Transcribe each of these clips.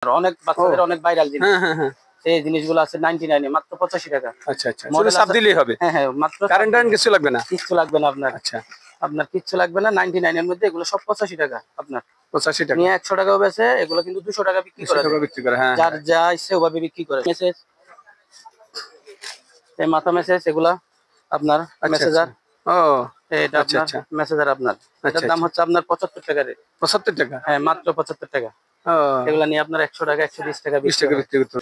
অনেক বাচ্চাদের অনেক ভাইরাল জিনিস। হ্যাঁ হ্যাঁ হ্যাঁ, এই জিনিসগুলো আছে 99 এ মাত্র 85 টাকা। আচ্ছা আচ্ছা, শুধু চাপ দিলেই হবে? হ্যাঁ হ্যাঁ, মাত্র কারেন্ট কিছু লাগবে না? কিচ্ছু লাগবে না আপনার। আচ্ছা, আপনার কিচ্ছু লাগবে না। 99 এর মধ্যে এগুলো সব 85 টাকা। আপনার 85 টাকা নিয়ে 100 টাকাও বেচে, এগুলো কিন্তু 200 টাকা বিক্রি করে। 200 টাকা বিক্রি করে, হ্যাঁ। যার যা ইচ্ছে ওভাবে বিক্রি করে। মেসেজ, এই মাথা মেসেজ এগুলা আপনার মেসেজার। ও এটা আপনার মেসেজার। আপনার এটার দাম হচ্ছে আপনার 75 টাকা রে। 75 টাকা? হ্যাঁ, মাত্র 75 টাকা। ও, এগুলা নিয়ে আপনার 100 টাকা 120 টাকা বিক্রি করতে।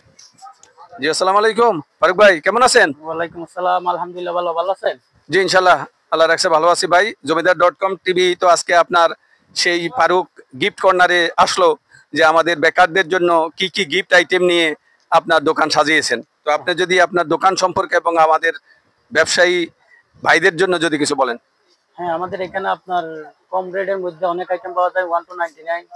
জি, আসসালামু আলাইকুম ফারুক ভাই, কেমন আছেন? ওয়ালাইকুম আসসালাম, আলহামদুলিল্লাহ ভালো। ভালো আছেন? জি ইনশাআল্লাহ, আল্লাহ রাখছে ভালো আছি ভাই। জমিদার.com টিভি তো আজকে আপনার সেই ফারুক গিফট কর্নারে আসলো, যে আমাদের বেকারদের জন্য কি কি গিফট আইটেম নিয়ে আপনার দোকান সাজিয়েছেন। তো আপনি যদি আপনার দোকান সম্পর্কে এবং আমাদের ব্যবসায়ী ভাইদের জন্য যদি কিছু বলেন। হ্যাঁ, আমাদের এখানে আপনার কম রেটের মধ্যে অনেক আইটেম পাওয়া যায়। 1 to 99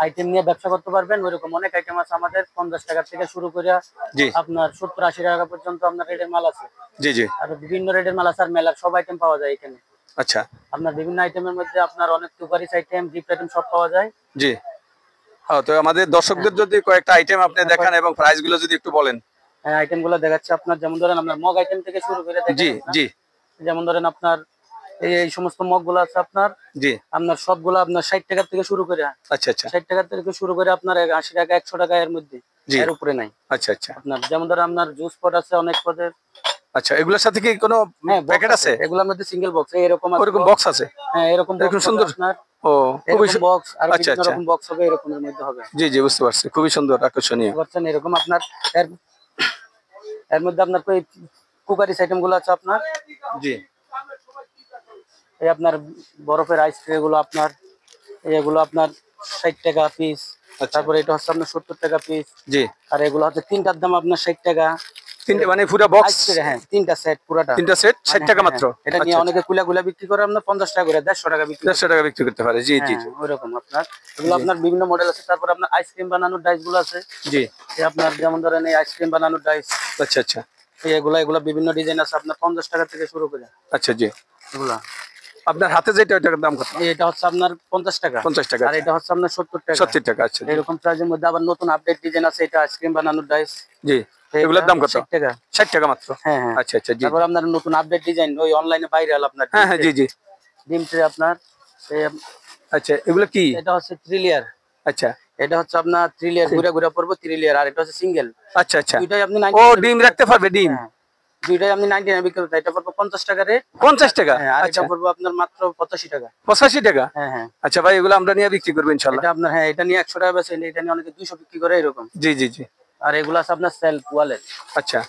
আইটেম নিয়ে ব্যবসা করতে পারবেন। ওইরকম অনেক আইটেম আছে আমাদের। 50 টাকা থেকে শুরু করে আপনার 70-80 টাকা পর্যন্ত আপনার রেটের মাল আছে। জি জি, আর বিভিন্ন রেটের মাল আছে। আর মেলার সব আইটেম পাওয়া যায় এখানে। আচ্ছা, আপনার বিভিন্ন আইটেমের মধ্যে আপনার অনেক সুপারিশ আইটেম, গিফট আইটেম সব পাওয়া যায়। জি। তো আমাদের দর্শকদের যদি কয়েকটা আইটেম আপনি দেখান এবং প্রাইস গুলো যদি একটু বলেন। হ্যাঁ, আইটেম গুলো দেখাচ্ছি আপনার। যেমন ধরেন আপনার মগ আইটেম থেকে শুরু করে দেখেন। জি জি, যেমন ধরেন আপনার এই সমস্ত মগ গুলো আছে আপনার। জি, আপনার সবগুলো আপনার 60 টাকা থেকে শুরু করে। আচ্ছা আচ্ছা, 60 টাকা থেকে শুরু করে আপনার 80 টাকা 100 টাকা এর মধ্যে, এর উপরে নাই। আচ্ছা আচ্ছা, আপনার যেমন ধরেন আপনার জুস পট আছে অনেক পদের। আচ্ছা, এগুলোর সাথে কি কোনো প্যাকেট আছে? এগুলোর মধ্যে সিঙ্গেল বক্স এরকম আছে। ওরকম বক্স আছে? হ্যাঁ, এরকম সুন্দর। আপনার। ও, খুবই বক্স আর আচ্ছা বিভিন্ন আচ্ছা, রকম বক্স হবে এরকমের মধ্যে হবে। জি জি, বুঝতে পারছি, খুবই সুন্দর আকর্ষণীয়। বুঝছেন? এরকম আপনার এর মধ্যে আপনার কুকারিস আইটেম গুলো আছে আপনার। জি, এই আপনার বরফের আইস ট্রে গুলো আপনার, এগুলো আপনার 60 টাকা পিস। তারপরে এটা হচ্ছে আপনার 70 টাকা পিস। জি, আর এগুলো হচ্ছে তিনটার দাম আপনার 60 টাকা। তিনটে মানে পুরো বক্স? হ্যাঁ, তিনটা সেট, পুরাটা তিনটা সেট 60 টাকা মাত্র? এটা নিয়ে অনেকে কুলা বিক্রি করে আপনার 50 টাকা করে, 150 টাকা বিক্রি, 150 টাকা বিক্রি করতে পারে। জি জি, ওইরকম আপনার। এগুলো আপনার বিভিন্ন মডেল আছে। তারপর আপনার আইসক্রিম বানানোর ডাইস গুলো আছে। জি, এই আপনার যেমন ধরেন এই আইসক্রিম বানানোর ডাইস। আচ্ছা আচ্ছা, এগুলো বিভিন্ন ডিজাইন আছে আপনার 50 টাকা থেকে শুরু করে। আচ্ছা, জি। এগুলা আপনার হাতে যেটা ওটার দাম কত? এটা হচ্ছে আপনার 50 টাকা। 50 টাকা, আর এটা হচ্ছে আপনার 70 টাকা। 70 টাকা, আচ্ছা। এরকম প্রাইজের মধ্যে আবার নতুন আপডেট ডিজাইন আছে। এটা আইসক্রিম বানানোর ডাইস। জি, এগুলোর দাম কত? 60 টাকা। 60 টাকা মাত্র? হ্যাঁ হ্যাঁ, আচ্ছা আচ্ছা, জি। তারপর আপনার নতুন আপডেট ডিজাইন ওই অনলাইনে ভাইরাল আপনার। হ্যাঁ হ্যাঁ, জি জি, ডিম ট্রে আপনার। আচ্ছা, এগুলো কি? এটা হচ্ছে 3 লেয়ার। আচ্ছা, এটা হচ্ছে আপনার 3 লেয়ার, ঘুরে পড়বো 3 লেয়ার। আর এটা হচ্ছে সিঙ্গেল। আচ্ছা আচ্ছা, দুইটাই আপনি ও ডিম রাখতে পারবে? ডিম দুইটাই আপনি 99 বিক্রি করতে। এটা পড়বো 50 টাকা রেট। 50 টাকা? হ্যাঁ, আর এটা পড়বো আপনার মাত্র 85 টাকা। 85 টাকা? হ্যাঁ হ্যাঁ। আচ্ছা ভাই, এগুলো আমরা নিয়ে বিক্রি করবো ইনশাআল্লাহ। এটা আপনার, হ্যাঁ, এটা নিয়ে 100 টাকা বেচে, এটা নিয়ে অনেকে 200 বিক্রি করে এরকম। জি জি জি, আর এগুলো আছে আপনার সেলফ ওয়ালেট। আচ্ছা,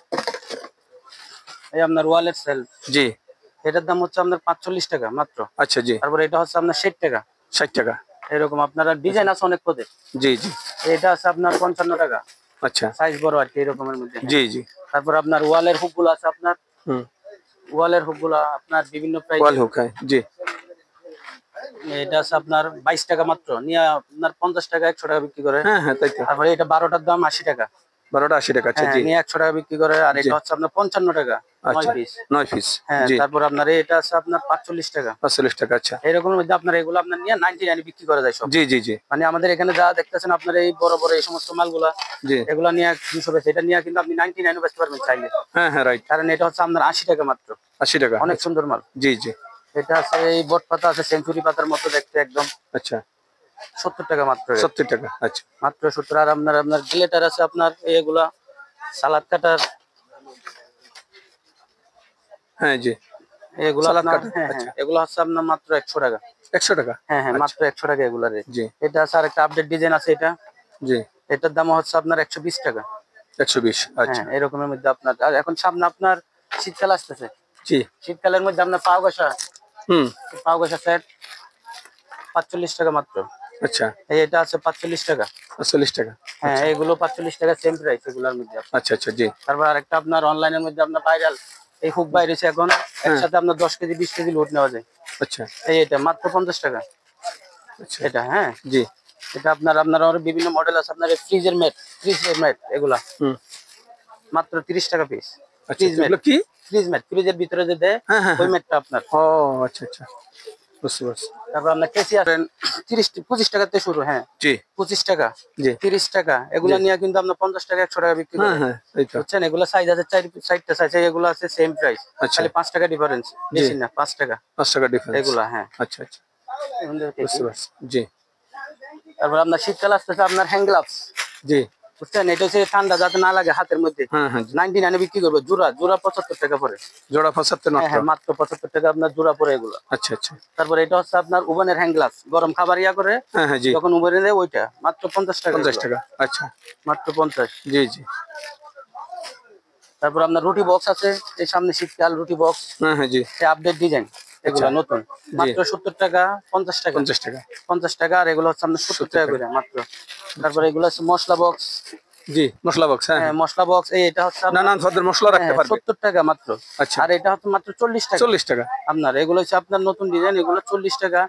এই আপনার ওয়ালেট সেলফ। জি, এটার দাম হচ্ছে আপনার 45 টাকা মাত্র। আচ্ছা, জি। তারপর এটা হচ্ছে আপনার 60 টাকা। 60 টাকা, এরকম আপনার ডিজাইন আছে অনেক পদের। জি জি, এটা আছে আপনার 55 টাকা। আচ্ছা, সাইজ বড় আর কি এরকমের মধ্যে। জি জি। তারপর আপনার ওয়ালের হুক গুলো আছে আপনার। ওয়ালের হুক গুলো আপনার বিভিন্ন প্রাইস। ওয়াল হুক, জি। এটা আছে আপনার 22 টাকা মাত্র। নিয়ে আপনার 50 টাকা 100 টাকা বিক্রি করে। হ্যাঁ হ্যাঁ, তাই তো। তারপরে এটা 12টার দাম 80 টাকা। 12টা 80 টাকা, আচ্ছা, জি। নিয়ে 100 টাকা বিক্রি করে। আর এটা হচ্ছে আপনার 55 টাকা, 9 পিস। 9 পিস, হ্যাঁ, জি। তারপর আপনার এটা আছে আপনার 45 টাকা। 45 টাকা, আচ্ছা। এরকম মধ্যে আপনার এগুলো আপনার নিয়ে 99 বিক্রি করা যায় সব। জি জি জি, মানে আমাদের এখানে যা দেখতেছেন আপনার এই বড় বড় এই সমস্ত মালগুলা, জি, এগুলা নিয়ে 200 বেচে। এটা নিয়ে কিন্তু আপনি 99 বেচতে পারবেন চাইলে। হ্যাঁ হ্যাঁ, রাইট। কারণ এটা হচ্ছে আপনার 80 টাকা মাত্র। 80 টাকা, অনেক সুন্দর মাল। জি জি, এটা আছে এই বট পাতা আছে সেঞ্চুরি পাতার মতো দেখতে একদম। আচ্ছা, 70 টাকা মাত্র। 70 টাকা, আচ্ছা, মাত্র 70। আর আপনার গ্লেটার আছে আপনার এগুলা সালাদ কাটার। হ্যাঁ, জি, এগুলো সালাদ আপনার, কাটার, হ্যাঁ আচ্ছা। হ্যাঁ, এগুলো হচ্ছে আপনার মাত্র 100 টাকা। 100 টাকা, হ্যাঁ হ্যাঁ, মাত্র 100 টাকা এগুলা রেট। জি। এটা আছে আর একটা আপডেট ডিজাইন আছে এটা। জি, এটার দাম হচ্ছে আপনার 120 টাকা। 120, আচ্ছা। হ্যাঁ, এরকমের মধ্যে আপনার। আর এখন সামনে আপনার শীতকাল আসতেছে। জি, শীতকালের মধ্যে আপনার পাও গাছা সেট 45 টাকা মাত্র। আচ্ছা, এটা আছে 45 টাকা। 45 টাকা, হ্যাঁ, এগুলো 45 টাকা সেম প্রাইস এগুলোর মধ্যে। আচ্ছা আচ্ছা, জি। তারপর আরেকটা আপনার অনলাইনের মধ্যে আপনার ভাইরাল এই হুক বাইরেছে এখন। একসাথে আপনার 10 কেজি 20 কেজি লোড নেওয়া যায়। আচ্ছা, এটা মাত্র 50 টাকা। আচ্ছা, এটা, হ্যাঁ, জি। এটা আপনার আরো বিভিন্ন মডেল আছে আপনার। ফ্রিজের ম্যাট এগুলা মাত্র 30 টাকা পিস। আচ্ছা, এগুলো কি? ফ্রিজ ম্যাট, ফ্রিজের ভিতরে যে দেয় ওই ম্যাটটা আপনার। ও, আচ্ছা আচ্ছা, বুঝতে পারছি। তারপর আপনার কেসি আসেন 25 টাকাতে শুরু। হ্যাঁ জি 25 টাকা, জি 30 টাকা, এগুলা জি। নিয়ে কিন্তু আপনার 50 টাকা 100 টাকা বিক্রি হ্যাঁ করে। হ্যাঁ এই তো। বুঝছেন, এগুলো সাইজ আছে 4টা সাইজ, এগুলো আছে সেম প্রাইস, আচ্ছা। খালি 5 টাকা ডিফারেন্স, জি। বেশি না, 5 টাকা 5 টাকা ডিফারেন্স। এগুলা। হ্যাঁ আচ্ছা আচ্ছা বুঝতে পারছি। জি তারপর আপনার শীতকাল আসতেছে, আপনার হ্যান্ড গ্লাভস। জি। বুঝছেন, এটা হচ্ছে ঠান্ডা যাতে না লাগে হাতের মধ্যে। হ্যাঁ হ্যাঁ জি। 99 বিক্রি করবো, জোড়া জোড়া 75 টাকা পরে। জোড়া 75 হ্যাঁ মাত্র। হ্যাঁ মাত্র 75 টাকা আপনার জোড়া পরে এগুলো। আচ্ছা আচ্ছা। তারপর এটা হচ্ছে আপনার ওভেনের হ্যান্ড গ্লাভস, গরম খাবার ইয়া করে হ্যাঁ হ্যাঁ জি। যখন ওভেনে দেয় ওইটা, মাত্র 50 টাকা 50 এগুলো। টাকা। আচ্ছা। মাত্র 50। জি জি। তারপর আপনার রুটি বক্স আছে, এই সামনে শীতকাল রুটি বক্স, হ্যাঁ হ্যাঁ জি। আপডেট ডিজাইন, এগুলা আচ্ছা। নতুন, মাত্র 70 টাকা 50 টাকা। 50 টাকা। 50 টাকা, আর এগুলো হচ্ছে আপনার 70 টাকা করে মাত্র। তারপরে এগুলো হচ্ছে মশলা বক্স। জি মশলা বক্স। হ্যাঁ হ্যাঁ মশলা বক্স, এটা হচ্ছে আপনার নানান পদের মশলা রাখতে পারবে। 70 টাকা মাত্র। আচ্ছা। আর এটা হচ্ছে মাত্র 40 টাকা। 40 টাকা। আপনার এগুলো হচ্ছে আপনার নতুন ডিজাইন, এগুলো 40 টাকা।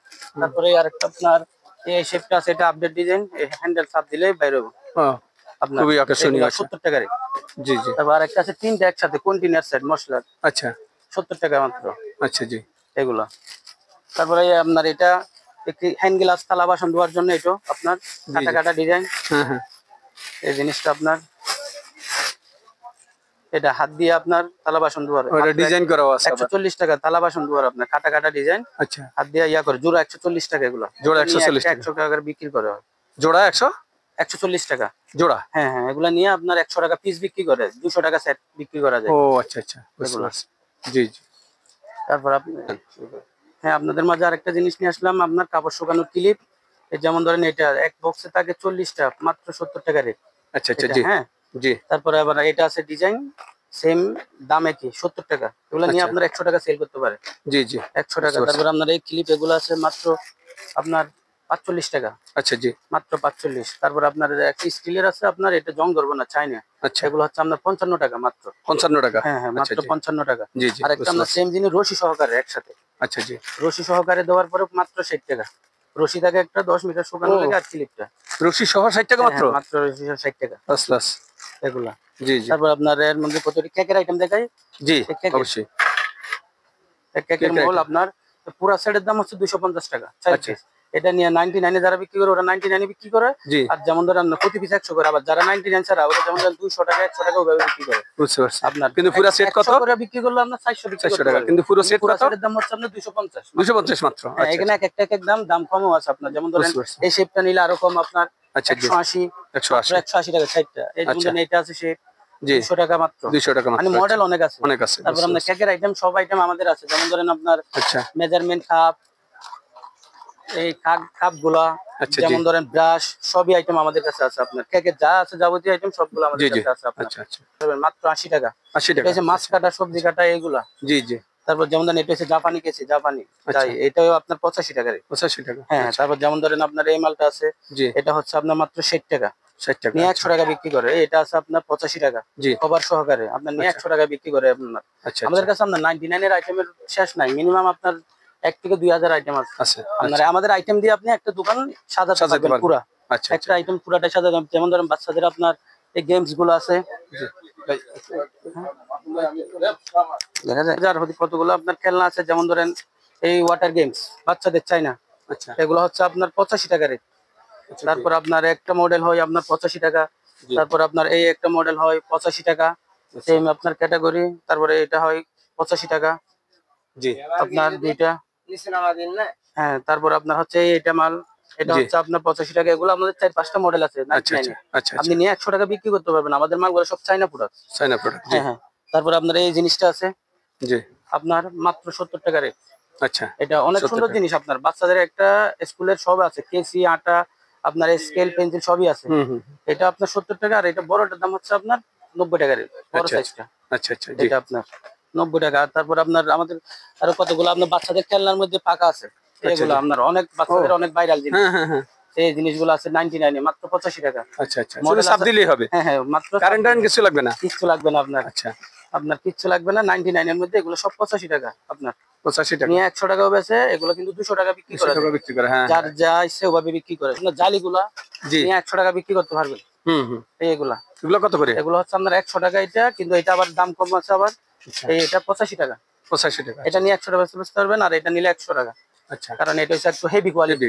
তারপরে আরেকটা আপনার এই শেপটা আছে, এটা আপডেট ডিজাইন, হ্যান্ডেল চাপ দিলেই বাইরে হবে ও আপনার। খুবই আকর্ষণীয়। এগুলো আচ্ছা 70 টাকারই। জি জি। তারপর আরেকটা আছে তিনটা একসাথে কন্টিনিউয়ার সেট মশলা, আচ্ছা 70 টাকা মাত্র আচ্ছা জি। এগুলো। তারপরে এই আপনার এটা একটি হ্যান্ড গ্লাস, থালা বাসন ধোয়ার জন্য, এটা আপনার কাটা কাটা ডিজাইন। হ্যাঁ হ্যাঁ এই জিনিসটা আপনার, এটা হাত দিয়ে আপনার থালা বাসন ধোয়ার, ওটা ডিজাইন করা আছে আবার। 140 টাকা থালা বাসন ধোয়ার, আপনার কাটা কাটা ডিজাইন, আচ্ছা। হাত দিয়ে ইয়া করে, জোড়া 140 টাকা এগুলো। জোড়া 140 টাকা। 100 টাকা করে বিক্রি করে হয়। জোড়া 100 140 টাকা জোড়া। হ্যাঁ হ্যাঁ, এগুলা নিয়ে আপনার 100 টাকা পিস বিক্রি করে, 200 টাকা সেট বিক্রি করা যায় ও আচ্ছা আচ্ছা বুঝতে এগুলো। পারছি। জি জি। তারপর আপনি, হ্যাঁ আপনাদের মাঝে আরেকটা জিনিস নিয়ে আসলাম, আপনার কাপড় শুকানোর ক্লিপ। যেমন ধরেন এটা এক বক্সে থাকে 40টা, মাত্র 70 টাকা রেট। আচ্ছা আচ্ছা জি হ্যাঁ জি। তারপরে আবার এটা আছে ডিজাইন, সেম দামে কি 70 টাকা, এগুলো নিয়ে আচ্ছা। আপনার 100 টাকা সেল করতে পারে। জি জি 100 টাকা। তারপর আপনার এই ক্লিপ এগুলো আছে মাত্র আপনার 45 টাকা, আচ্ছা জি। মাত্র 45। তারপর আপনার একটা স্টিলের আছে, আপনার এটা জং ধরবে না, চাইনা, আচ্ছা এগুলো হচ্ছে আপনার 55 টাকা মাত্র। 55 টাকা। হ্যাঁ হ্যাঁ আচ্ছা মাত্র জি 55 টাকা। জি জি আর একটা বুঝতে আমরা পারছি। সেম জিনিস রশি সহকারে একসাথে, আচ্ছা জি। রশি সহকারে দেওয়ার পরে মাত্র 60 টাকা। রশি থাকে একটা 10 মিটার শুকানো ও। লাগে, আর ক্লিপটা রশি সহ 60 টাকা মাত্র। মাত্র রশি সহ 60 টাকা প্লাস প্লাস। এগুলা। জি জি তারপর আপনার এর মধ্যে কতটি কেকের আইটেম দেখাই। জি কেকের, অবশ্যই। কেকের কেকের মোল item। আপনার পুরা সেটের দাম হচ্ছে 250 টাকা 4 আচ্ছা। পিস। এটা নিয়ে 99 যারা বিক্রি করে, ওরা 99 বিক্রি করে। জি আর যেমন ধরেন প্রতি পিস 100 করে, আবার যারা 99 ছাড়া, ওরা যেমন ধরেন 200 টাকা 100 টাকা ওভাবে বিক্রি করে বুঝতে পারছি। আপনার। কিন্তু পুরো সেট কত? 100 করে বিক্রি করলে আপনার 400 বিক্রি 400 করতে টাকা। পারবেন। কিন্তু পুরো সেট পুরো কত? সেটের দাম হচ্ছে আপনার 250। 250 মাত্র। হ্যাঁ, আচ্ছা এখানে এক এক দাম কমও আছে আপনার। যেমন ধরেন বুঝতে পারছি। এই শেপটা নিলে আরো কম আপনার আচ্ছা জি 180, 180 180 টাকা 60টা। এই যেমন আচ্ছা। ধরেন এটা আছে শেপ জি 200 টাকা মাত্র। 200 টাকা মাত্র। মানে মডেল আচ্ছা। অনেক আছে। অনেক আছে তারপর বুঝতে আপনার পারছি। কেকের আইটেম, সব আইটেম আমাদের আছে। যেমন ধরেন আপনার আচ্ছা মেজারমেন্ট কাপ, এই কাপ গুলা, আচ্ছা জি যেমন ধরেন ব্রাশ, সবই আইটেম আমাদের কাছে আছে। আপনার কেকের যা আছে যাবতীয় আইটেম সবগুলো জি আমাদের জি কাছে আছে আপনার। আচ্ছা আচ্ছা মাত্র 80 টাকা। 80 এটা টাকা। হচ্ছে মাছ কাটা, সবজি কাটা, এগুলা। জি জি তারপর যেমন ধরেন এটা হচ্ছে জাপানি কেসি, জাপানি তাই, আচ্ছা। এটাও আপনার 85 টাকার। 85 টাকা। হ্যাঁ আচ্ছা তারপর যেমন ধরেন আপনার এই মালটা আছে, জি এটা হচ্ছে আপনার মাত্র 60 টাকা, 60 টাকা। নিয়ে আচ্ছা 100 টাকা বিক্রি করে। এটা আছে আপনার 85 টাকা জি কভার সহকারে, আপনার নিয়ে আচ্ছা 100 টাকা বিক্রি করে আপনার। আচ্ছা আমাদের আচ্ছা কাছে আপনার 99 এর আইটেমের শেষ নাই, মিনিমাম আপনার 1 থেকে 2000 আইটেম আছে আছে। আপনার। আচ্ছা আমাদের আইটেম দিয়ে আপনি একটা দোকান সাজাতে সাজাতে পারবেন পারবেন। পুরা। আচ্ছা একটা আচ্ছা আইটেম পুরাটা সাজাতে পারবেন। যেমন ধরেন বাচ্চাদের আপনার এই গেমস গুলো আছে, জি ভাই দেখা যায় যার কতগুলো আপনার খেলনা আছে। যেমন ধরেন এই ওয়াটার গেমস বাচ্চাদের চাই না, আচ্ছা এগুলো হচ্ছে আপনার 85 টাকা রেট। আচ্ছা তারপর আপনার একটা মডেল হয় আপনার 85 টাকা। জি তারপর আপনার এই একটা মডেল হয় 85 টাকা, আচ্ছা সেম আপনার ক্যাটাগরি। তারপরে এটা হয় 85 টাকা জি আপনার দুইটা। হ্যাঁ তারপর আপনার হচ্ছে এটা মাল, এটা জি হচ্ছে আপনার 85 টাকা। এগুলো আমাদের 4-5টা মডেল আছে আচ্ছা 99 আচ্ছা এ। আচ্ছা আপনি আচ্ছা নিয়ে 100 টাকা বিক্রি করতে পারবেন। আমাদের মালগুলো সব চাইনা প্রোডাক্ট। চাইনা প্রোডাক্ট। জি হ্যাঁ হ্যাঁ। তারপর আপনার এই জিনিসটা আছে জি আপনার মাত্র 70 টাকা রেট। আচ্ছা এটা অনেক 70 সুন্দর টাকা। জিনিস আপনার বাচ্চাদের, একটা স্কুলের সব আছে, কেসি, আটা, আপনার স্কেল, পেন্সিল সবই আছে। হুম হুম এটা আপনার 70 টাকা। আর এটা বড়টার দাম হচ্ছে আপনার 90 টাকা রেট, বড় আচ্ছা সাইজটা। আচ্ছা আচ্ছা জি এটা আপনার 90 টাকা। আর তারপর আপনার আমাদের আরো কতগুলো আপনার বাচ্চাদের খেলনার মধ্যে পাকা আছে, এগুলো জি। আপনার অনেক বাচ্চাদের অনেক ভাইরাল জিনিস। হ্যাঁ হ্যাঁ হ্যাঁ এই জিনিসগুলো আছে 99 এ, মাত্র 85 টাকা আচ্ছা আচ্ছা শুধু মডেল চাপ আছে। দিলেই হবে। হ্যাঁ হ্যাঁ মাত্র কারেন্ট কিছু লাগবে না। কিচ্ছু লাগবে না আপনার, আচ্ছা আপনার কিচ্ছু লাগবে না। 99 এর মধ্যে এগুলো সব 85 টাকা আপনার। 85 টাকা। নিয়ে 100 টাকাও বেচে, এগুলো কিন্তু 200 টাকা বিক্রি 200 করে টাকা বিক্রি করে। হ্যাঁ যার যা ইচ্ছে ওভাবে বিক্রি করে। আপনার জালিগুলা জি নিয়ে 100 টাকা বিক্রি করতে পারবেন। হুম হুম এইগুলা, এগুলো কত করে? এগুলো হচ্ছে আপনার 100 টাকা এটা, কিন্তু এটা আবার দাম কম আছে আবার। আচ্ছা এটা 85 টাকা। 85 টাকা। এটা নিয়ে 100 টাকা বেচতে পারবেন, আর এটা নিলে 100 টাকা। আচ্ছা কারণ এটা হচ্ছে একটু হেভি কোয়ালিটি।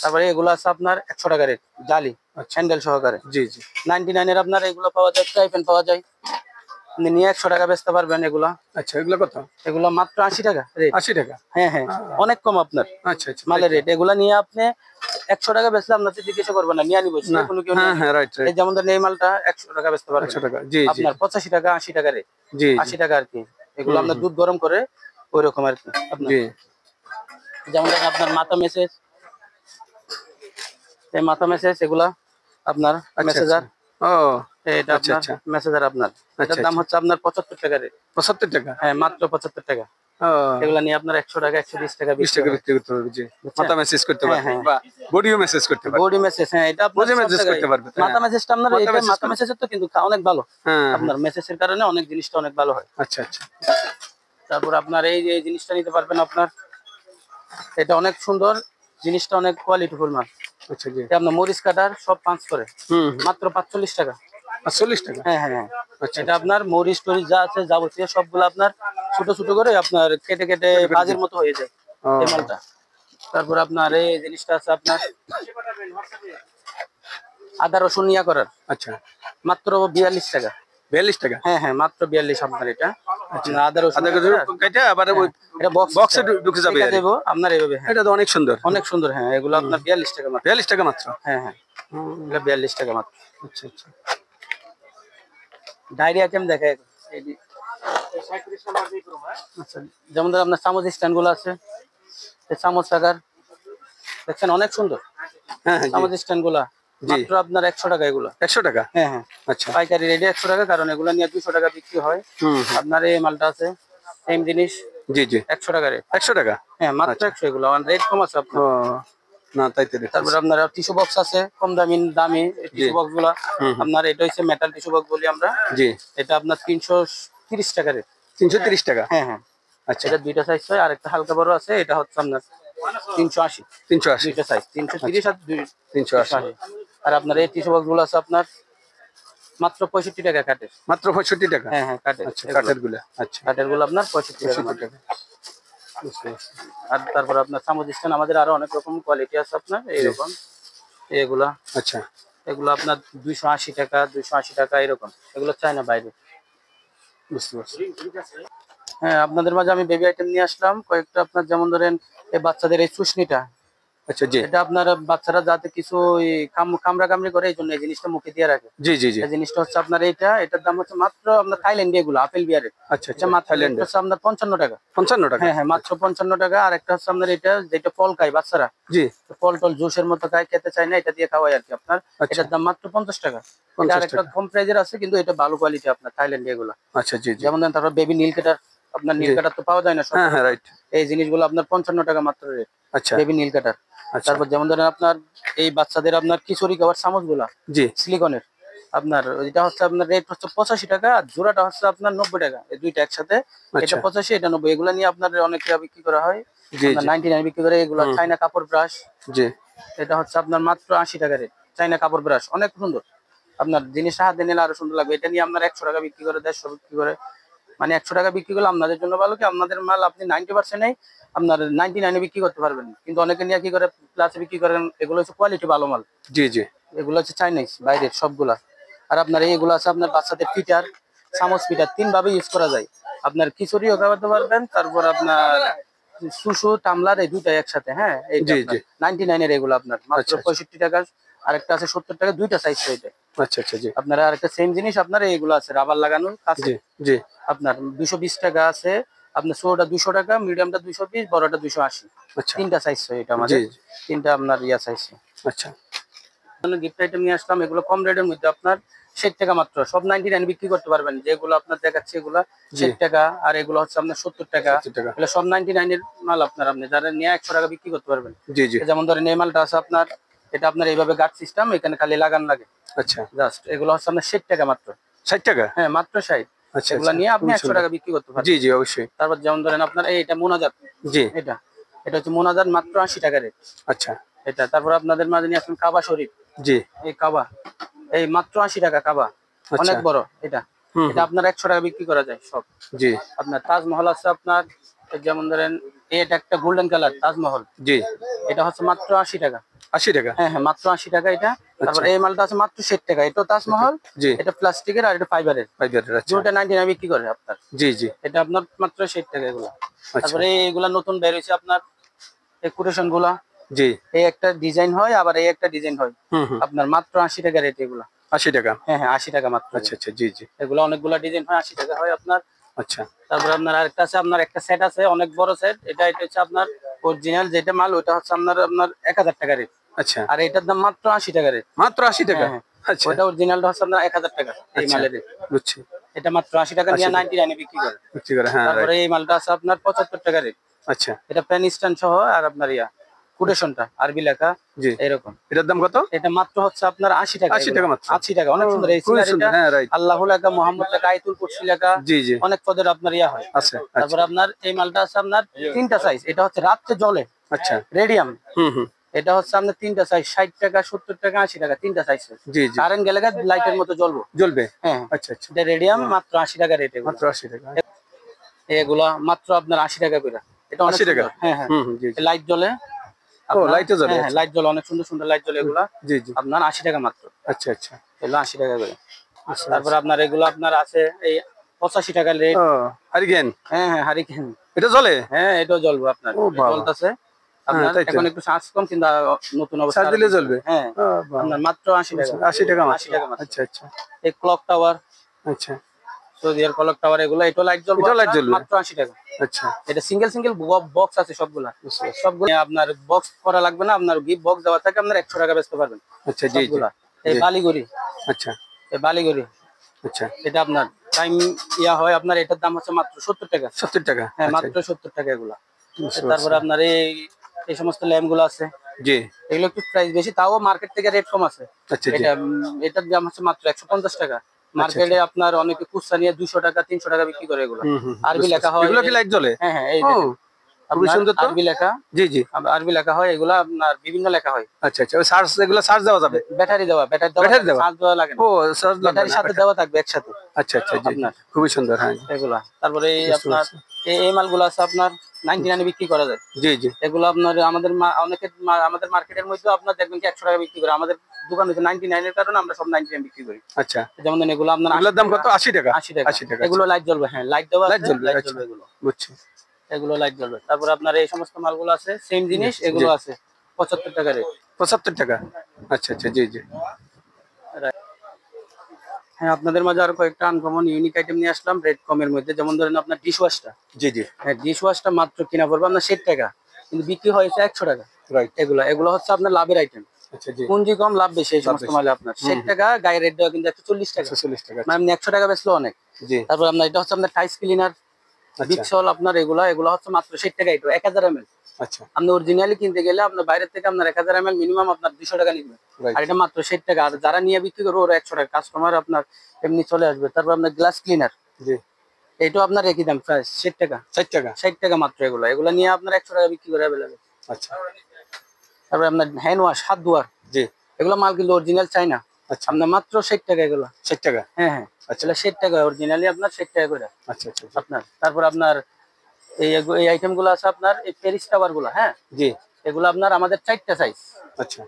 তারপরে এগুলো আছে আপনার 100 টাকা রেট, জালি হ্যান্ডেল সহকারে। জি জি 99 এর আপনার এগুলো পাওয়া যায়, ফ্রাই প্যান পাওয়া যায়, আপনি নিয়ে 100 টাকা বেচতে পারবেন এগুলা। আচ্ছা এগুলো কত? এগুলো মাত্র 80 টাকা রেট। 80 টাকা? হ্যাঁ হ্যাঁ, অনেক কম আপনার আচ্ছা আচ্ছা মালের রেট। এগুলা নিয়ে আপনি 100 টাকা বেচলে আপনার জিজ্ঞাসা করবেন না, নিয়ে নিব কোনো কেউ। হ্যাঁ হ্যাঁ রাইট এই যেমন ধরেন এই মালটা 100 টাকা বেচতে পারবেন, 100 টাকা। জি জি আপনার 85 টাকা 80 টাকা রেট। জি 80 টাকা আর কি। এগুলো আপনার দুধ গরম করে ওই রকম আর কি আপনার। জি যেমন ধরেন আপনার মাথা মেসেজ, এই মাথা মেসেজ এগুলা আপনার মেসেজার। ও এটা আপনার মেসেজার আপনার, এটার দাম হচ্ছে আপনার 75 টাকা রেট। 75 টাকা? হ্যাঁ মাত্র 75 টাকা। এগুলা নিয়ে আপনার 100 টাকা 120 টাকা 20 টাকা বিক্রি করতে পারবে। জি মাথা মেসেজ করতে পারবে বা বডিও মেসেজ করতে পারবে। বডি মেসেজ, হ্যাঁ এটা আপনার মেসেজ করতে পারবে। মাথা মেসেজটা আপনার, এটা মাথা মেসেজের তো কিন্তু অনেক ভালো আপনার, মেসেজের কারণে অনেক জিনিসটা অনেক ভালো হয়। আচ্ছা আচ্ছা। তারপর আপনার এই যে জিনিসটা নিতে পারবেন আপনার, এটা অনেক সুন্দর জিনিসটা, অনেক কোয়ালিটিফুল মাল। আচ্ছা জি। আপনার মরিচ কাটার সব পাঁচ করে মাত্র 45 টাকা। 45 টাকা? হ্যাঁ হ্যাঁ হ্যাঁ। এটা আপনার মরিচ টরিচ যা আছে যাবতীয় সবগুলো আপনার ছোট ছোট করে আপনার কেটে কেটে ভাজির মতো হয়ে যায় এই মালটা। তারপর আপনার এই জিনিসটা আছে আপনার আদা রসুন ইয়া করার। আচ্ছা মাত্র 42 টাকা। 42 টাকা? হ্যাঁ হ্যাঁ মাত্র 42 আপনার। এটা আদা রসুন কেটে আবার এটা বক্সে ঢুকে যাবে দেবো আপনার এইভাবে। এটা তো অনেক সুন্দর, অনেক সুন্দর। হ্যাঁ এগুলো আপনার 42 টাকা মাত্র। 42 টাকা মাত্র? হ্যাঁ হ্যাঁ এটা 42 টাকা মাত্র। আচ্ছা আচ্ছা। ডায়েরি আইটেম দেখে আচ্ছা, যেমন ধর আপনার চামচ স্ট্যান্ড গুলো আছে, চামচ আকার দেখছেন অনেক সুন্দর। হ্যাঁ চামচ স্ট্যান্ড গুলা মাত্র আপনার 100 টাকা এগুলো। 100 টাকা? হ্যাঁ হ্যাঁ আচ্ছা। পাইকারি রেটে 100 টাকা, কারণ এগুলো নিয়ে 200 টাকা বিক্রি হয়। আপনার এই মালটা আছে সেম জিনিস। জি জি 100 টাকা রেট। 100 টাকা? হ্যাঁ মাত্র 100। এগুলো রেট কম আছে আপনার। না তাই তো। তারপর আপনার টিস্যু বক্স আছে কম দামি টিস্যু বক্স গুলা আপনার। এটা হচ্ছে মেটাল টিস্যু বক্স বলি আমরা। জি এটা আপনার 330 টাকা রেট। 330 টাকা? হ্যাঁ হ্যাঁ। আচ্ছা এটা দুইটা সাইজ হয়, আর একটা হালকা বড় আছে, এটা হচ্ছে আপনার 380। 380 দুইটা সাইজ 330 আর 380। আর আপনার এই টিস্যু বক্স গুলো আছে আপনার মাত্র 65 টাকা কাটের। মাত্র 65 টাকা? হ্যাঁ হ্যাঁ কাটের। আচ্ছা কাটের গুলো? আচ্ছা কাটের গুলো আপনার 65 টাকা। আর তারপর আপনার চামচ স্ট্যান্ড আমাদের আরো অনেক রকম কোয়ালিটি আছে আপনার এইরকম এগুলা। আচ্ছা এগুলো আপনার 280 টাকা 280 টাকা এরকম। এগুলো চাই না বাইরে। বুঝতে পারছি। হ্যাঁ আপনাদের মাঝে আমি বেবি আইটেম নিয়ে আসলাম কয়েকটা আপনার। যেমন ধরেন এই বাচ্চাদের এই চুষনিটা। আচ্ছা জি। এটা আপনার বাচ্চারা যাতে কিছু কামড়া কামড়ি করে এই জন্য এই জিনিসটা মুখে দিয়ে রাখে। জি জি জি। এই জিনিসটা হচ্ছে আপনার এটার দাম হচ্ছে মাত্র আপনার থাইল্যান্ডে এগুলো আপেল বিয়ারের। আচ্ছা আচ্ছা মাত্র থাইল্যান্ড হচ্ছে আপনার 55 টাকা। 55 টাকা? হ্যাঁ হ্যাঁ মাত্র 55 টাকা। আর একটা হচ্ছে আপনার এটা যেটা ফল খায় বাচ্চারা। জি ফল টল জুসের মতো খায়, খেতে চায় না, এটা দিয়ে খাওয়াই আর কি আপনার। এটার দাম মাত্র 50 টাকা। আর একটা কম প্রাইজের আছে কিন্তু এটা ভালো কোয়ালিটি আপনার থাইল্যান্ডে এগুলো। আচ্ছা জি। যেমন ধরেন তারপর বেবি নীল কাটার। আপনার নীল কাটার তো পাওয়া যায় না সব। হ্যাঁ হ্যাঁ রাইট। এই জিনিসগুলো আপনার 55 টাকা মাত্র রেট। আচ্ছা বেবি নীল কাটার। তারপর যেমন ধরেন আপনার এই বাচ্চাদের আপনার খিচুড়ি খাওয়ার চামচ গুলা জি সিলিকনের আপনার, এটা হচ্ছে আপনার রেট হচ্ছে 85 টাকা। আর জোড়াটা হচ্ছে আপনার 90 টাকা। এই দুইটা একসাথে এটা 85 এটা 90। এগুলা নিয়ে আপনার অনেক বিক্রি করা হয়। 99 বিক্রি করে। এগুলা চাইনা কাপড় ব্রাশ। জি এটা হচ্ছে আপনার মাত্র 80 টাকা রেট। চাইনা কাপড় ব্রাশ অনেক সুন্দর। আপনার জিনিসটা হাতে নিলে আরো সুন্দর লাগবে। এটা নিয়ে আপনার 100 টাকা বিক্রি করে, 150 বিক্রি করে। মানে 100 টাকা বিক্রি করলে আপনাদের জন্য ভালো কি, আপনাদের মাল আপনি 90% আপনার 99 বিক্রি করতে পারবেন। কিন্তু অনেকে নিয়ে কি করে প্লাসে বিক্রি করেন। এগুলো হচ্ছে কোয়ালিটি ভালো মাল। জি জি এগুলো হচ্ছে চাইনিজ বাইরের সবগুলা। আর আপনার এইগুলো আছে আপনার বাচ্চাদের পিটার চামচ পিটার 3 ভাবে ইউজ করা যায়। আপনার খিচুড়িও খাওয়াতে পারবেন, তারপর আপনার সুসু টামলার এই দুইটা একসাথে। হ্যাঁ এই 99 এর এগুলো আপনার মাত্র 65 টাকা। আরেকটা আছে 70 টাকা। দুইটা সাইজ এটা। আচ্ছা আচ্ছা জি। আপনার আরেকটা সেম জিনিস আপনার এইগুলো আছে রাবার লাগানো আছে। জি আপনার 220 টাকা আছে। আপনার ছোটটা 200 টাকা, মিডিয়ামটা 220, বড়টা 280। আচ্ছা তিনটা সাইজ এটা আমাদের। তিনটা আপনার ইয়া সাইজ। আচ্ছা গিফট আইটেম নিয়ে আসলাম। এগুলো কম রেটের মধ্যে আপনার 60 টাকা মাত্র। সব 99 বিক্রি করতে পারবেন। যেগুলো আপনার দেখাচ্ছে এগুলো 60 টাকা। আর এগুলো হচ্ছে আপনার 70 টাকা। এগুলো সব 99 এর মাল আপনার। আপনি যারা নিয়ে 100 টাকা বিক্রি করতে পারবেন। জি জি যেমন ধরেন এই মালটা আছে আপনার। এটা আপনার এইভাবে গার্ড সিস্টেম, এখানে খালি লাগান লাগে। আচ্ছা জাস্ট এগুলো হচ্ছে আপনার 60 টাকা মাত্র। 60 টাকা? হ্যাঁ মাত্র 60। আচ্ছা এগুলো নিয়ে আপনি 100 টাকা বিক্রি করতে পারবেন। জি জি অবশ্যই। তারপর যেমন ধরেন আপনার এইটা মোনাজাত। জি এটা হচ্ছে মোনাজাত মাত্র 80 টাকা রেট। আচ্ছা এটা। তারপর আপনাদের মাঝে নিয়ে আসবেন কাবা শরীফ। জি এই কাবা এই মাত্র 80 টাকা কাবা। অনেক বড় এটা। এটা আপনার 100 টাকা বিক্রি করা যায় সব। জি আপনার তাজমহল আছে আপনার। যেমন ধরেন এটা একটা গোল্ডেন কালার তাজমহল, জি এটা হচ্ছে মাত্র 80 টাকা। 80 টাকা। হ্যাঁ হ্যাঁ, মাত্র 80 টাকা এটা। তারপর এই মালটা আছে মাত্র 60 টাকা, এটা তাজমহল, জি এটা প্লাস্টিকের আর এটা ফাইবারের, ফাইবারের। আচ্ছা দুটো 99 বিক্রি করে আপনার। জি জি এটা আপনার মাত্র 60 টাকা এগুলা। আচ্ছা তারপরে এইগুলা নতুন বের হয়েছে আপনার ডেকোরেশন গুলা, জি এই একটা ডিজাইন হয় আবার এই একটা ডিজাইন হয়, হুম হুম আপনার মাত্র 80 টাকা রেট এগুলা। 80 টাকা। হ্যাঁ হ্যাঁ, 80 টাকা মাত্র। আচ্ছা আচ্ছা জি জি এগুলো অনেকগুলা ডিজাইন হয়, 80 টাকা হয় আপনার। আচ্ছা তারপর আপনার আরেকটা আছে, আপনার একটা সেট আছে অনেক বড় সেট, এটা হচ্ছে আপনার অরিজিনাল যেটা মাল ওটা হচ্ছে আপনার আপনার 1000 টাকা রেট, আচ্ছা আর এটার দাম মাত্র 80 টাকা রেট। মাত্র 80 টাকা। হ্যাঁ হ্যাঁ, আচ্ছা ওটা অরিজিনালটা হচ্ছে আপনার 1000 টাকা এই আচ্ছা মালের রেট। বুঝছি। এটা মাত্র 80 টাকা নিয়ে 99 বিক্রি করে। বুঝছি করে হ্যাঁ তারপরে রাইট। এই মালটা আছে আপনার 75 টাকা রেট, আচ্ছা এটা প্যান স্ট্যান্ড সহ আর আপনার কোটেশনটা আরবি লেখা জি এরকম। এটার দাম কত? এটা মাত্র হচ্ছে আপনার 80 টাকা। 80 টাকা মাত্র। 80 টাকা, অনেক সুন্দর এই খুবই সুন্দর সিনারিটা, হ্যাঁ রাইট। আল্লাহু লেখা, মোহাম্মদ লেখা, আয়াতুল কুরসি লেখা, জি জি অনেক পদের আপনার হয়। আচ্ছা তারপর আচ্ছা আপনার এই মালটা আছে আপনার তিনটা সাইজ, এটা হচ্ছে রাত্রে জ্বলে আচ্ছা রেডিয়াম, হুম হুম এটা হচ্ছে আপনার তিনটা সাইজ, 60 টাকা, 70 টাকা, 80 টাকা, তিনটা সাইজ। জি জি কারেন্ট গেলে লাইটের মতো জ্বলবো। জ্বলবে। হ্যাঁ, আচ্ছা আচ্ছা এটা রেডিয়াম, মাত্র 80 টাকা রেট এগুলো। মাত্র 80 টাকা। এগুলা মাত্র আপনার 80 টাকা করে, এটা অনেক 80 টাকা। সুন্দর। হ্যাঁ হ্যাঁ, হুম হুম জি জি। লাইট জ্বলে। ও লাইটও জ্বলে। হ্যাঁ, লাইট জ্বলে, অনেক সুন্দর সুন্দর লাইট জ্বলে এগুলা। জি জি আপনার 80 টাকা মাত্র, আচ্ছা আচ্ছা এগুলো 80 টাকা করে। তারপর আপনার এগুলো আপনার আছে এই 85 টাকা রেট। ও হারিকেন হ্যাঁ হ্যাঁ, হারিকেন, এটা জ্বলে? হ্যাঁ এটাও জ্বলবে আপনার, ও বাবা। জ্বলতেছে আপনার। তাই তো। এখন একটু চার্জ কম, কিন্তু নতুন অবস্থা চার্জ দিলে জ্বলবে? হ্যাঁ, ও বাবা। আপনার মাত্র 80 টাকা। 80 টাকা মাত্র। 80 টাকা মাত্র। আচ্ছা আচ্ছা এই ক্লক টাওয়ার, আচ্ছা সৌদিয়ার ক্লক টাওয়ার, এগুলো এটা লাইট জ্বলবে, এটাও লাইট আপনার জ্বলবে? মাত্র 80 টাকা। আচ্ছা এটা সিঙ্গেল সিঙ্গেল বক্স আছে সবগুলা, সবগুলো আপনার বক্স করা লাগবে না, আপনার গিফট বক্স দেওয়া থাকে, আপনার 100 টাকা বেচতে পারবেন আচ্ছা জি জি সবগুলা। এই জি। বালিগড়ি, আচ্ছা এই বালিগড়ি, আচ্ছা এটা আপনার টাইম হয় আপনার, এটার দাম হচ্ছে মাত্র 70 টাকা। 70 টাকা। হ্যাঁ, আচ্ছা মাত্র 70 টাকা এগুলা। বুঝতে তারপর পারছি। আপনার এই সমস্ত ল্যাম্প গুলো আছে, জি এগুলো একটু প্রাইস বেশি, তাও মার্কেট থেকে রেট কম আছে। আচ্ছা জি এটার দাম হচ্ছে মাত্র 150 টাকা। মার্কেটে আপনার অনেকে খুচরা নিয়ে 200 টাকা 300 টাকা বিক্রি করে এগুলো। হুম হুম আরবি লেখা হয়, এগুলো কি লাইট জ্বলে? হ্যাঁ হ্যাঁ, এই ও দেখেন, খুবই আপনার সুন্দর তো। আরবি লেখা, জি জি আরবি লেখা হয় এগুলো, আপনার বিভিন্ন লেখা হয়। আচ্ছা আচ্ছা ওই চার্জ এগুলো চার্জ দেওয়া যাবে? ব্যাটারি দেওয়া, ব্যাটারি দেওয়া? চার্জ দেওয়া লাগে না, ও চার্জ লাগবে ব্যাটারির না। সাথে দেওয়া থাকবে একসাথে আচ্ছা আচ্ছা জি আপনার খুবই সুন্দর হ্যাঁ এগুলা। তারপরে এই বুঝতে আপনার পারছি। এই মালগুলো আছে আপনার 99 বিক্রি করা যায় জি জি এগুলো। আপনার আমাদের মার্কেটের মধ্যে আপনার দেখবেন কি 100 টাকা বিক্রি করে, আমাদের দোকান হচ্ছে 99 এর কারণে আমরা সব 99 বিক্রি করি। আচ্ছা যেমন ধরেন এগুলো আপনার এগুলোর দাম কত? 80 টাকা। 80 টাকা। 80 টাকা এগুলো লাইট জ্বলবে, হ্যাঁ লাইট দেওয়া লাইট আছে, জ্বলবে লাইট আচ্ছা জ্বলবে এগুলো, বুঝছি। এগুলো লাইট জ্বলবে। তারপর আপনার এই সমস্ত মালগুলো আছে সেম জিনিস, এগুলো আছে 75 টাকা রেট। 75 টাকা। আচ্ছা আচ্ছা জি জি হ্যাঁ, আপনাদের মাঝে আরো কয়েকটা আনকমন ইউনিক আইটেম নিয়ে আসলাম রেট কমের মধ্যে। যেমন ধরেন আপনার ডিশ ওয়াশটা, জি জি হ্যাঁ ডিশ ওয়াশটা মাত্র কিনা পড়বে আপনার 60 টাকা, কিন্তু বিক্রি হয়েছে 100 টাকা। রাইট এগুলো হচ্ছে আপনার লাভের আইটেম, আচ্ছা জি পুঁজি কম লাভ বেশি এই সমস্ত বেশি। মালে। আপনার 60 টাকা, গায়ে রেট দেওয়া কিন্তু 140 টাকা, 140 টাকা মানে আপনি 100 টাকা বেচলো অনেক। জি তারপর আপনার এটা হচ্ছে আপনার টাইস ক্লিনার, আচ্ছা বিক্সল, আপনার এগুলো হচ্ছে মাত্র 60 টাকা, এটা 1000 ml। আচ্ছা আপনি অরিজিনালি কিনতে গেলে আপনার বাইরে থেকে আপনার 1000 ml মিনিমাম আপনার 200 টাকা নিবে, রাইট আর এটা মাত্র 60 টাকা। আর যারা নিয়ে বিক্রি করবে ওরা 100 টাকা, কাস্টমার আপনার এমনি চলে আসবে। তারপর আপনার গ্লাস ক্লিনার, জি এটাও আপনার একই দাম, প্রাইস 60 টাকা। 60 টাকা 60 টাকা মাত্র এগুলো নিয়ে আপনার 100 টাকা বিক্রি করে অ্যাভেলেবেল। আচ্ছা তারপর আপনার হ্যান্ড ওয়াশ, হাত ধোয়ার, জি এগুলো মাল কিন্তু অরিজিনাল চাই না, আচ্ছা আপনার মাত্র 60 টাকা এগুলো। 60 টাকা হ্যাঁ হ্যাঁ, আচ্ছা এগুলো 60 টাকা অরিজিনালি আপনার 60 টাকা করে আচ্ছা আচ্ছা আপনার। তারপর আপনার এই আইটেম গুলো আছে আপনার এই পেরিস টাওয়ার গুলো, হ্যাঁ জি এগুলো আপনার আমাদের 4টা সাইজ, আচ্ছা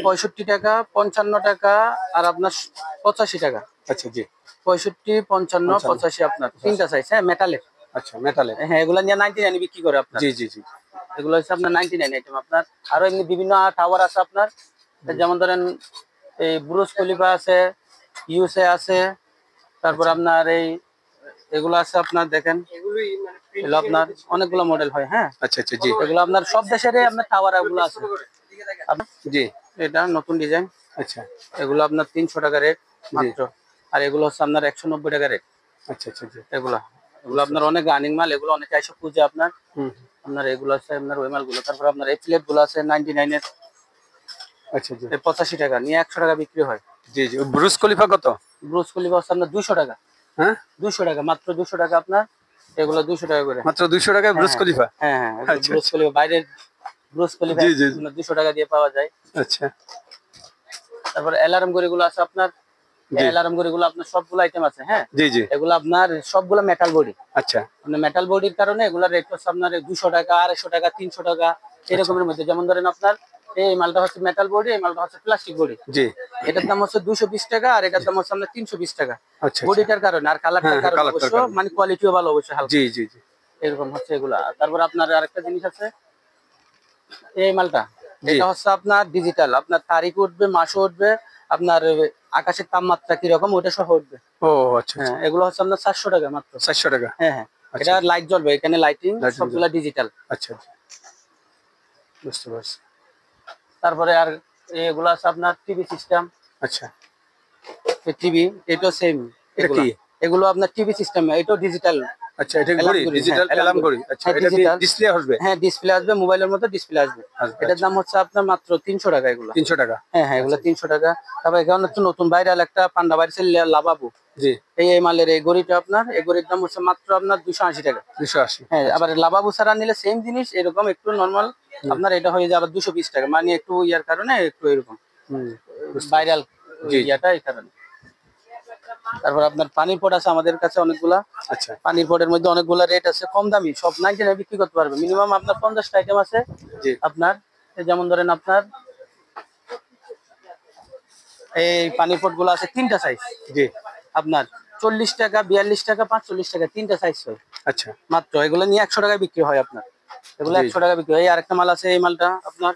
65 টাকা, 55 টাকা, আর আপনার 85 টাকা। আচ্ছা জি 65, 55, 85 আপনার 3টা সাইজ, হ্যাঁ মেটালের। আচ্ছা মেটালে হ্যাঁ, এগুলো নিয়ে 99 বিক্রি করে আপনার। জি জি জি এগুলো হচ্ছে আপনার 99 আইটেম আপনার। আরো এমনি বিভিন্ন টাওয়ার আছে আপনার, যেমন ধরেন এই ব্রুস খলিফা আছে, ইউএসএ আছে, তারপর আপনার এগুলো আছে আপনার দেখেন, এগুলো আপনার অনেকগুলো মডেল হয়। হ্যাঁ, আচ্ছা আচ্ছা জি এগুলো আপনার সব দেশেরই আপনার টাওয়ার এগুলো আছে। জি এটা নতুন ডিজাইন, আচ্ছা এগুলো আপনার 300 টাকা রেট মাত্র, আর এগুলো হচ্ছে আপনার 190 টাকা রেট। আচ্ছা আচ্ছা জি এগুলো আপনার অনেক রানিং মাল, এগুলো অনেক আইসা খুঁজে আপনার। হুম আপনার এগুলো আছে আপনার ওই মালগুলো। তারপর আপনার এই প্লেট গুলো আছে 99 এর, আচ্ছা জি 85 টাকা নিয়ে 100 টাকা বিক্রি হয়। জি জি ব্রুস খলিফা কত? ব্রুস খলিফা হচ্ছে আপনার 200 টাকা, হ্যাঁ 200 টাকা মাত্র, 200 টাকা আপনার। এগুলো 200 টাকা করে। মাত্র 200 টাকায় ব্রুস খলিফা? হ্যাঁ হ্যাঁ, আচ্ছা, ব্রুস খলিফা বাইরের ব্রুস খলিফা জি, জি। 200 টাকা দিয়ে পাওয়া যায়। আচ্ছা তারপর অ্যালার্ম ঘড়িগুলো আছে আপনার জি। অ্যালার্ম ঘড়িগুলো আপনার সবগুলো আইটেম আছে, হ্যাঁ। জি জি। এগুলো আপনার সবগুলো মেটাল বডি। আচ্ছা আপনার মেটাল বডির কারণে এগুলোর রেট হচ্ছে আপনার 200 টাকা, 250 টাকা, 300 টাকা এরকমের মধ্যে। যেমন ধরেন আপনার এই মালটা হচ্ছে মেটাল বডি, এই মালটা হচ্ছে প্লাস্টিক বডি। জি। এটার দাম হচ্ছে 220 টাকা, আর এটার দাম হচ্ছে আপনার 320 টাকা। আচ্ছা আচ্ছা। বডিটার কারণে আর কালারটার হ্যাঁ, কারণে কালারটার অবশ্য, কারণে। মানে কোয়ালিটিও ভালো অবশ্যই হালকা। জি জি জি। এরকম হচ্ছে এগুলা। তারপর আপনার আরেকটা জিনিস আছে এই মালটা, জি। এটা হচ্ছে আপনার ডিজিটাল, আপনার তারিখ উঠবে, মাসও উঠবে, আপনার আকাশের তাপমাত্রা কিরকম ওটা সহ উঠবে। ও আচ্ছা আচ্ছা। হ্যাঁ, এগুলো হচ্ছে আপনার 400 টাকা মাত্র। 400 টাকা। হ্যাঁ হ্যাঁ, আচ্ছা। এটা লাইট জ্বলবে, এখানে লাইটিং লাইটিং সবগুলা ডিজিটাল। আচ্ছা আচ্ছা, বুঝতে পারছি। তারপরে আর এগুলো আছে আপনার টিভি সিস্টেম। আচ্ছা, টিভি এটাও সেম। এটা কি? এগুলো আপনার টিভি সিস্টেম, এটাও ডিজিটাল। আচ্ছা, এটা ঘড়ি, ডিজিটাল অ্যালার্ম ঘড়ি। আচ্ছা, এটা ডিসপ্লে আসবে? হ্যাঁ, ডিসপ্লে আসবে, মোবাইলের মতো ডিসপ্লে আসবে। এটার দাম হচ্ছে আপনার মাত্র 300 টাকা এগুলো। 300 টাকা। হ্যাঁ হ্যাঁ, এগুলো 300 টাকা। তারপর এখানে হচ্ছে নতুন ভাইরাল একটা পান্ডা বাইরেছে লাবাবু। জি। এই মালের এই ঘড়িটা আপনার, এই ঘড়ির দাম হচ্ছে মাত্র আপনার 280 টাকা। 280। হ্যাঁ, আবার লাবাবু ছাড়া নিলে সেম জিনিস এরকম একটু নরমাল আপনার এটা হয়ে যাবে 220 টাকা, মানে একটু ইয়ার কারণে একটু এরকম ভাইরাল ইয়াটা এই কারণে। তারপর আপনার পানির পট আছে আমাদের কাছে অনেকগুলা। আচ্ছা। পানির পটের মধ্যে অনেকগুলা রেট আছে, কম দামি, সব 99 বিক্রি করতে পারবে। মিনিমাম আপনার 50টা আইটেম আছে। জি। আপনার যেমন ধরেন আপনার এই পানির পট গুলো আছে 3টা সাইজ। জি। আপনার 40 টাকা, 42 টাকা, 45 টাকা 3টা সাইজ হয় আচ্ছা। মাত্র। এগুলো নিয়ে 100 টাকা বিক্রি হয় আপনার। এগুলো 100 টাকা বিক্রি হয়। আরেকটা মাল আছে, এই মালটা আপনার,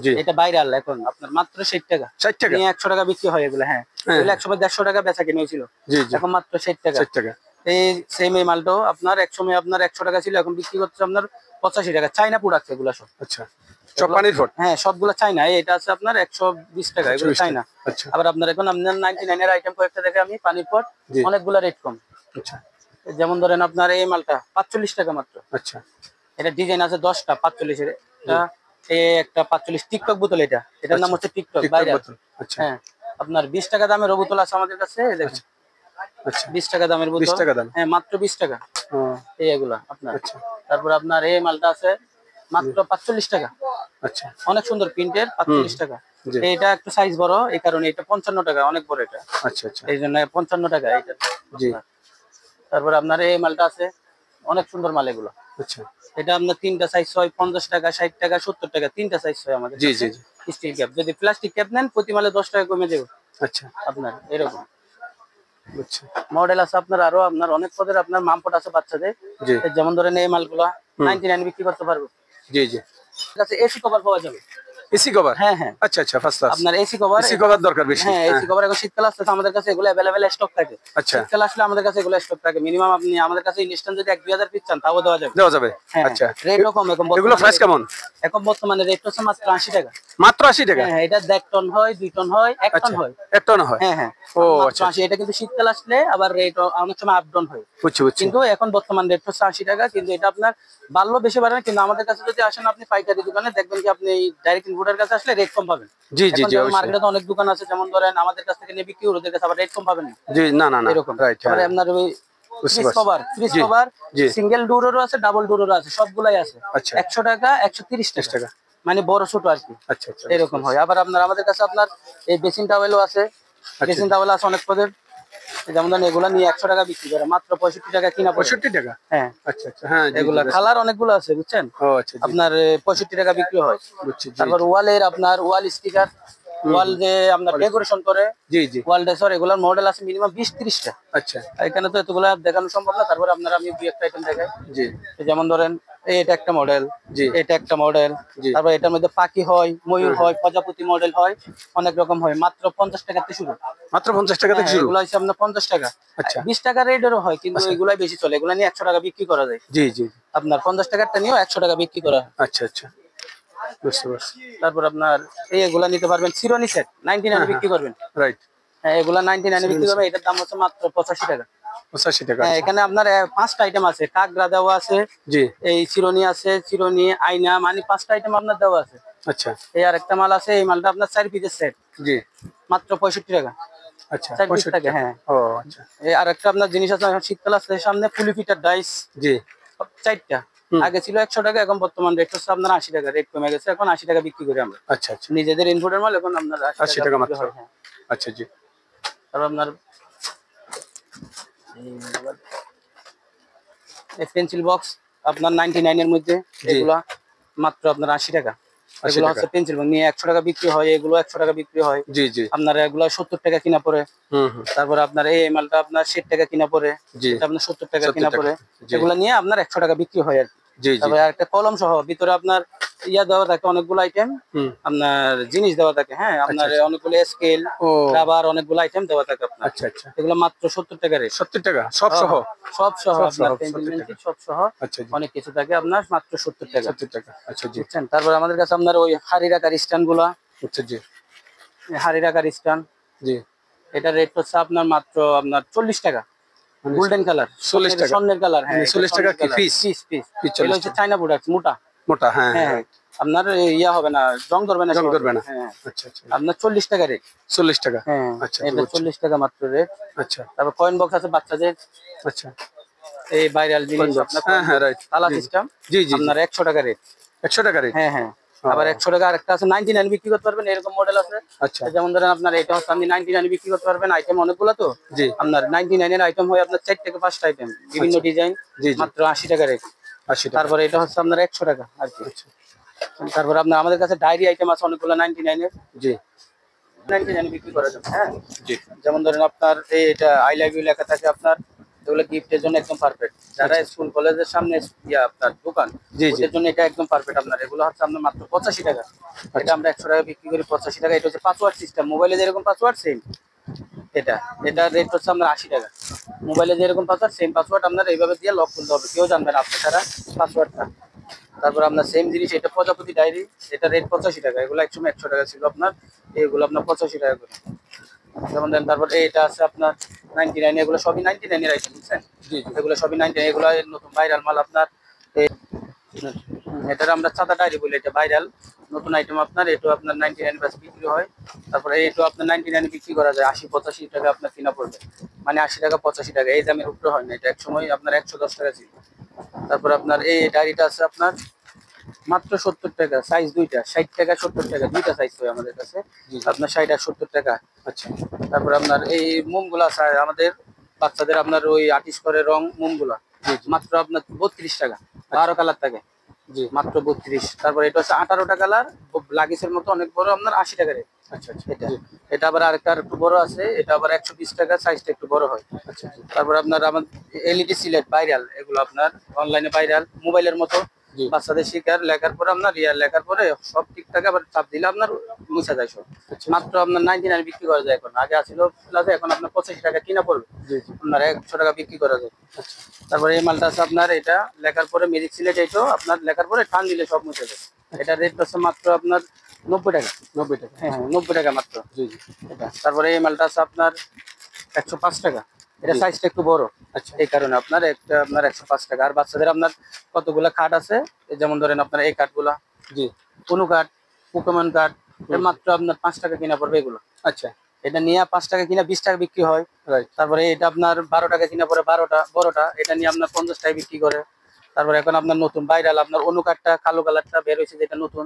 জি। এটা ভাইরাল এখন আপনার মাত্র 60 টাকা। 60 টাকা নিয়ে 100 টাকা বিক্রি হয় এগুলো। হ্যাঁ, এগুলো 100 বা 150 টাকা বেচা কিনে হয়েছিল, জি জি। এখন মাত্র 60 টাকা। 60 টাকা। এই সেম এই মালটাও আপনার একসময় আপনার 100 টাকা ছিল, এখন বিক্রি করছে আপনার 85 টাকা। চাইনা প্রোডাক্ট এগুলো সব। আচ্ছা, সব পানির পট? হ্যাঁ, সবগুলো চাইনা। এটা আছে আপনার 120 টাকা, এগুলো চাইনা। আচ্ছা আবার আপনার এখন আপনার 99 এর আইটেম কয়েকটা দেখে আমি পানির পট, জি। অনেকগুলো রেট কম। আচ্ছা যেমন ধরেন আপনার এই মালটা 45 টাকা মাত্র। আচ্ছা। এটা ডিজাইন আছে 10টা 45 এর। এটা এই একটা 45 টিকটক বোতল, এটার নাম হচ্ছে টিকটক ভাইরাল। আচ্ছা হ্যাঁ, আপনার 20 টাকা দামের বোতল আছে আমাদের কাছে, এই দেখেন। আচ্ছা। 20 টাকা দামের বোতল। 20 টাকা দাম? হ্যাঁ, মাত্র 20 টাকা। ও এগুলা আপনার। আচ্ছা তারপর আপনার এই মালটা আছে মাত্র 45 টাকা। আচ্ছা। অনেক সুন্দর প্রিন্টের, 45 টাকা। জি। এটা একটু সাইজ বড়, এই কারণে এটা 55 টাকা, অনেক বড় এটা। আচ্ছা আচ্ছা। এই জন্য 55 টাকা এটা। জি। তারপর আপনার এই মালটা আছে, অনেক সুন্দর মাল এগুলো। আচ্ছা। এটা আপনার 3টা সাইজ হয় 50 টাকা, 60 টাকা, 70 টাকা, 3টা সাইজ হয় আমাদের। জি জি জি। স্টিল ক্যাপ, যদি প্লাস্টিক ক্যাপ নেন প্রতি মালে 10 টাকা কমে দেব আচ্ছা আপনার। এরকম আচ্ছা। মডেল আছে আপনার আরো, আপনার অনেক পদের আপনার মামপট আছে বাচ্চাদের। জি। যেমন ধরেন এই মালগুলা 99 বিক্রি করতে পারবো। জি জি। কাছে এসি কভার পাওয়া যাবে। AC cover? হ্যাঁ হ্যাঁ, আচ্ছা আচ্ছা, ফার্স্ট ক্লাস। আপনার এসি কভার। এসি কভার দরকার বেশি? হ্যাঁ, এসি কভার এখন শীতকাল আসছে, আমাদের কাছে এগুলো अवेलेबल স্টক থাকে। আচ্ছা। শীতকাল আসলে আমাদের কাছে এগুলো স্টক থাকে। মিনিমাম আপনি আমাদের কাছে ইনস্ট্যান্ট যদি 1-2000 পিস চান তাও দেওয়া যাবে। দেওয়া যাবে? হ্যাঁ, আচ্ছা। রেটও কম। এখন এগুলো প্রাইস কেমন? এখন বর্তমানে রেট হচ্ছে মাত্র 80 টাকা। মাত্র 80 টাকা? হ্যাঁ, এটা 1 টন হয়, 2 টন হয়, 1 টন হয়। 1 টন হয়? হ্যাঁ হ্যাঁ। ও মাত্র আচ্ছা। 80। এটা কিন্তু শীতকাল আসলে আবার রেট অনেক সময় আপ ডাউন হয়। বুঝছি বুঝছি। কিন্তু এখন বর্তমান রেট হচ্ছে 80 টাকা। কিন্তু এটা আপনার বাড়লো বেশি বাড়ে না, কিন্তু আমাদের কাছে যদি আসেন আপনি পাইকারি দোকানে, দেখবেন কি আপনি ডাইরেক্ট ইম্পোর্টার কাছে আসলে রেট কম পাবেন। জি জি জি। মার্কেটে তো অনেক দোকান আছে, যেমন ধরেন আমাদের কাছ থেকে নিয়ে বিক্রি করে, ওদের কাছে আবার রেট কম পাবেন না। জি, না না না, এরকম। রাইট। তারপরে আপনার ওই ফ্রিজ কভার সিঙ্গেল ডোরেরও আছে, ডাবল ডোরেরও আছে, সবগুলাই আছে। আচ্ছা। 100 টাকা, 130 টাকা, মানে বড় ছোট আর কি। আচ্ছা আচ্ছা, এরকম হয়। আবার আপনার আমাদের কাছে আপনার এই বেসিন টাওয়েলও আছে। বেসিন টাওয়েল আছে অনেক পদের। যেমন ধরেন এগুলা নিয়ে 100 টাকা বিক্রি করে, মাত্র 65 টাকা কিনা। 65 টাকা? হ্যাঁ আচ্ছা আচ্ছা। হ্যাঁ, এগুলা কালার অনেকগুলো আছে, বুঝছেন। ও আচ্ছা। আপনার 65 টাকা বিক্রি হয়। বুঝছি। তারপর ওয়ালের আপনার ওয়াল স্টিকার, ওয়াল যে আপনার ডেকোরেশন করে, জি জি। ওয়াল ডেসর, এগুলার মডেল আছে মিনিমাম 20-30টা। আচ্ছা। এখানে তো এতগুলা দেখানো সম্ভব না, তারপর আপনার আমি দুই একটা আইটেম দেখাই। জি। যেমন ধরেন এটা একটা মডেল, জি। এটা একটা মডেল। জি। তারপর এটার মধ্যে পাখি হয়, ময়ূর হয়, প্রজাপতি মডেল হয়, অনেক রকম হয়। মাত্র 50 টাকাতে শুরু। মাত্র 50 টাকা থেকে শুরু? এগুলো হচ্ছে আপনার 50 টাকা। আচ্ছা। 20 টাকা রেটেরও হয়, কিন্তু এগুলাই বেশি চলে। এগুলা নিয়ে 100 টাকা বিক্রি করা যায়। জি জি। আপনার 50 টাকারটা নিয়েও 100 টাকা বিক্রি করা হয়। আচ্ছা আচ্ছা, বুঝতে পারছি। তারপর আপনার এগুলা নিতে পারবেন চিরনি সেট 99 এ বিক্রি করবেন। রাইট। হ্যাঁ, এগুলা 99 এ বিক্রি করবেন। এটার দাম হচ্ছে মাত্র 85 টাকা। 85 টাকা? হ্যাঁ, এখানে আপনার 5টা আইটেম আছে। কাকড়া দেওয়া আছে, জি। এই চিরনি আছে, চিরনি, আয়না, মানে 5টা আইটেম আপনার দেওয়া আছে। আচ্ছা। এই আরেকটা মাল আছে, এই মালটা আপনার 4 পিসের সেট, জি। মাত্র 65 টাকা। আচ্ছা, 4 পিস 65 থাকে। টাকা। হ্যাঁ। ও আচ্ছা। এই আরেকটা আপনার জিনিস আছে, এখন শীতকাল আসছে সামনে, ফুলি ফিটার ডাইস জি। 4টা। আগে ছিল 100 টাকা, এখন বর্তমান রেট হচ্ছে আপনার 80 টাকা। রেট কমে গেছে, এখন 80 টাকা বিক্রি করি আমরা। আচ্ছা আচ্ছা। নিজেদের ইনপুটের মাল এখন আপনার 80 টাকা মাত্র? হয়। হ্যাঁ। আচ্ছা জি। তারপর আপনার এই পেন্সিল বক্স আপনার 99 এর মধ্যে, এগুলা মাত্র আপনার 80 টাকা। এগুলো হচ্ছে পেন্সিল বক্স নিয়ে 100 টাকা বিক্রি হয়, এগুলো 100 টাকা বিক্রি হয়। জি জি। আপনার এগুলো 70 টাকা কিনা পড়ে। তারপরে আপনার এই মালটা আপনার 60 টাকা কিনা পড়ে, এটা আপনার 70 টাকা কিনা পড়ে। এগুলো নিয়ে আপনার 100 টাকা বিক্রি হয় আর কি। তারপরে একটা কলম সহ ভিতরে আপনার ইয়া দেওয়া থাকে, অনেকগুলো আইটেম আপনার জিনিস দেওয়া থাকে। হ্যাঁ, আপনার অনেকগুলো স্কেল, রাবার, অনেকগুলো আইটেম দেওয়া থাকে আপনার। আচ্ছা আচ্ছা। এগুলো মাত্র 70 টাকা রেট। 70 টাকা সব সহ? সব সহ আপনার পেন্সিল সব সহ। আচ্ছা। অনেক কিছু থাকে আপনার মাত্র 70 টাকা। 70 টাকা। আচ্ছা জি। বুঝছেন? তারপর আমাদের কাছে আপনার ওই হাড়ি রাখার স্ট্যান্ড গুলা। আচ্ছা জি। হাড়ি রাখার স্ট্যান্ড, জি। এটা রেট হচ্ছে আপনার মাত্র আপনার 40 টাকা। গোল্ডেন কালার, 40 টাকা স্বর্ণের কালার। হ্যাঁ, 40 টাকা কি পিস? পিস। এটা হচ্ছে চায়না প্রোডাক্ট, মোটা মোটা। হ্যাঁ হ্যাঁ। আপনার ইয়া হবে না, জং ধরবে না, জং ধরবে না। হ্যাঁ। আচ্ছা আচ্ছা। আপনার 40 টাকা রেট। 40 টাকা। হ্যাঁ, আচ্ছা, এটা 40 টাকা মাত্র রেট। আচ্ছা। তারপর কয়েন বক্স আছে বাচ্চাদের। আচ্ছা। এই ভাইরাল জিনিস আপনার, হ্যাঁ রাইট, তালা সিস্টেম। জি জি। আপনার 100 টাকা রেট। 100 টাকা রেট? হ্যাঁ হ্যাঁ। আবার 100 টাকা আরেকটা আছে 99 বিক্রি করতে পারবেন, এরকম মডেল আছে। আচ্ছা। যেমন ধরেন আপনার এটা হচ্ছে আপনি 99 বিক্রি করতে পারবেন, আইটেম অনেকগুলো তো। জি। আপনার 99 এর আইটেম হয় আপনার 4 থেকে 5টা আইটেম, বিভিন্ন ডিজাইন, মাত্র 80 টাকা রেট। 80 টাকা। তারপরে এটা হচ্ছে আপনার 100 টাকা আর কি। তারপরে আপনার আমাদের কাছে ডায়েরি আইটেম আছে অনেকগুলো 99 এর। জি। 99 বিক্রি করা যাবে। হ্যাঁ জি। যেমন ধরেন আপনার এটা আই লাভ ইউ লেখা থাকে আপনার, এগুলো গিফটের জন্য একদম পারফেক্ট। যারা স্কুল কলেজের সামনে আপনার দোকান, ওদের জন্য এটা একদম পারফেক্ট। আপনার এগুলো হচ্ছে আপনার মাত্র 85 টাকা। এটা আমরা 100 টাকা বিক্রি করি, 85 টাকা। এটা হচ্ছে পাসওয়ার্ড সিস্টেম, মোবাইলে যেরকম পাসওয়ার্ড সেম এটা রেট হচ্ছে আপনার 80 টাকা। মোবাইলে যেরকম পাসওয়ার্ড সেম পাসওয়ার্ড আপনার এইভাবে দিয়ে লক খুলতে হবে, কেউ জানবে না আপনি ছাড়া পাসওয়ার্ডটা। তারপর আপনার সেম জিনিস, এটা প্রজাপতি ডায়েরি, এটা রেট 85 টাকা। এগুলো একসময় 100 টাকা ছিল আপনার, এগুলো আপনার 85 টাকা করে। যেমন দেন তারপর এটা আছে আপনার 99, এগুলো সবই 99 এর আইটেম, বুঝছেন? এগুলো সবই 99, এগুলো নতুন ভাইরাল মাল আপনার। এটার আমরা চাঁদা ডায়েরি বলি, এটা ভাইরাল নতুন আইটেম আপনার। এটা আপনার 99 বাস বিক্রি হয়। তারপরে এটা আপনার 99 বিক্রি করা যায়, 80-85 টাকা আপনার কিনা পড়বে। মানে 80 টাকা 85 টাকা, এই দামের উপরে হয় না। এটা এক সময় আপনার 110 টাকা ছিল। তারপর আপনার এই ডায়েরিটা আছে আপনার মাত্র 70 টাকা, সাইজ দুইটা, 60 টাকা 70 টাকা, দুইটা সাইজ হয় আমাদের কাছে। আপনার 60 আর 70 টাকা। আচ্ছা। তারপর আপনার এই মোমগুলো আছে আমাদের বাচ্চাদের, আপনার ওই আর্টিস্ট করে রং মোমগুলা, মাত্র আপনার 32 টাকা। 12 কালার থাকে, মাত্র 32। তারপর এটা হচ্ছে 18টা কালার, লাগেজের মতো অনেক বড়, আপনার 80 টাকা রেট। আচ্ছা আচ্ছা। এটা আবার আরেকটা একটু বড় আছে, এটা আবার 120 টাকা, সাইজটা একটু বড় হয়। আচ্ছা। তারপর আপনার আমাদের এলইডি সিলেট ভাইরাল, এগুলো আপনার অনলাইনে ভাইরাল, মোবাইলের মতো। বাচ্চাদের শিকার লেখার পরে আপনার লেখার পরে সব ঠিকঠাক, আবার চাপ দিলে আপনার মুছা যায় সব। মাত্র আপনার 99 বিক্রি করা যায় এখন, আগে আসছিল প্লাজা, এখন আপনার 85 টাকা কিনা পড়বে, আপনার 100 টাকা বিক্রি করা যায়। তারপরে এই মালটা আছে আপনার, এটা লেখার পরে ম্যাজিক সিলেট, এইটাও আপনার লেখার পরে টান দিলে সব মুছে যায়। এটা রেট হচ্ছে মাত্র আপনার 90 টাকা। 90 টাকা? হ্যাঁ হ্যাঁ, 90 টাকা মাত্র। এটা তারপরে এই মালটা আছে আপনার 105 টাকা। এটা সাইজটা একটু বড়, আচ্ছা, এই কারণে আপনার একটা আপনার 105 টাকা। আর বাচ্চাদের আপনার কতগুলা কার্ড আছে, যেমন ধরেন আপনার এই কার্ডগুলা, কোনো কার্ড, পোকেমন কার্ড, মাত্র আপনার 5 টাকা কিনা পড়বে এগুলো। আচ্ছা। এটা নিয়ে 5 টাকা কিনা 20 টাকা বিক্রি হয়। তারপরে এটা আপনার 12 টাকা কিনা পড়ে, 12টা বড়টা, এটা নিয়ে আপনার 50 টাকা বিক্রি করে। তারপরে এখন আপনার নতুন ভাইরাল আপনার অনু কার্ডটা, কালো কালারটা বের হয়েছে, যেটা নতুন।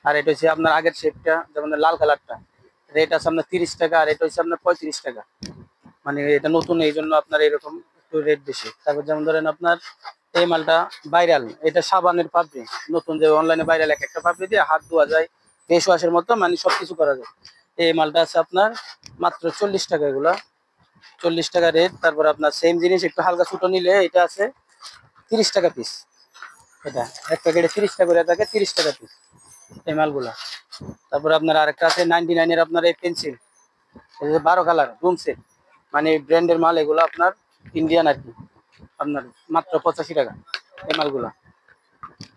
আর এটা হচ্ছে আপনার আগের শেপটা, যেমন লাল কালারটা, রেট আছে আপনার 30 টাকা। আর এটা হচ্ছে আপনার 35 টাকা, মানে এটা নতুন, এই জন্য আপনার এরকম একটু রেট বেশি। তারপর যেমন ধরেন আপনার এই মালটা ভাইরাল, এটা সাবানের পাপড়ি, নতুন যে অনলাইনে ভাইরাল, এক একটা পাপড়ি দিয়ে হাত ধোয়া যায়, ফেস ওয়াশের মতো, মানে সবকিছু করা যায়। এই মালটা আছে আপনার মাত্র 40 টাকা, এগুলা 40 টাকা রেট। তারপর আপনার সেম জিনিস একটু হালকা ছোট নিলে এটা আছে 30 টাকা পিস। এটা এক প্যাকেটে 30 টাকা করে থাকে, 30 টাকা পিস এই মালগুলা। তারপর আপনার আরেকটা আছে 99 এর আপনার এই পেন্সিল, 12 কালার রুম সেট, মানে ব্র্যান্ডের মাল, এগুলো আপনার ইন্ডিয়ান আর কি, আপনার মাত্র 85 টাকা এই মালগুলা,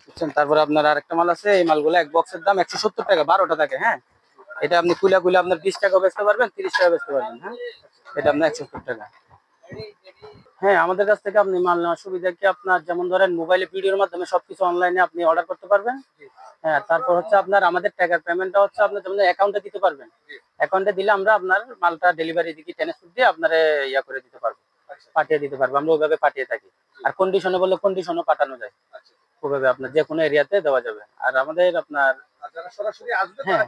বুঝছেন? তারপরে আপনার আরেকটা মাল আছে, এই মালগুলো এক বক্সের দাম 170 টাকা, 12টা থাকে। হ্যাঁ, এটা আপনি কুলা আপনার 20 টাকা বেচতে পারবেন, 30 টাকা বেচতে পারবেন। হ্যাঁ, এটা আপনার 170 টাকা। হ্যাঁ, আমাদের কাছ থেকে আপনি মাল নেওয়ার সুবিধা কি, আপনার যেমন ধরেন মোবাইলে ভিডিওর মাধ্যমে সবকিছু অনলাইনে আপনি অর্ডার করতে পারবেন। হ্যাঁ, তারপর হচ্ছে আপনার আমাদের টাকার পেমেন্টটা হচ্ছে আপনার যেমন অ্যাকাউন্টে দিতে পারবেন, অ্যাকাউন্টে দিলে আমরা আপনার মালটা ডেলিভারি দিকে ট্রান্সফার দিয়ে আপনার ইয়া করে দিতে পারবো, পাঠিয়ে দিতে পারবো, আমরা ওইভাবে পাঠিয়ে থাকি। আর কন্ডিশনে বললে কন্ডিশনও পাঠানো যায়। ওভাবে আপনার যে কোনো এরিয়াতে দেওয়া যাবে। আর আমাদের আপনার হ্যাঁ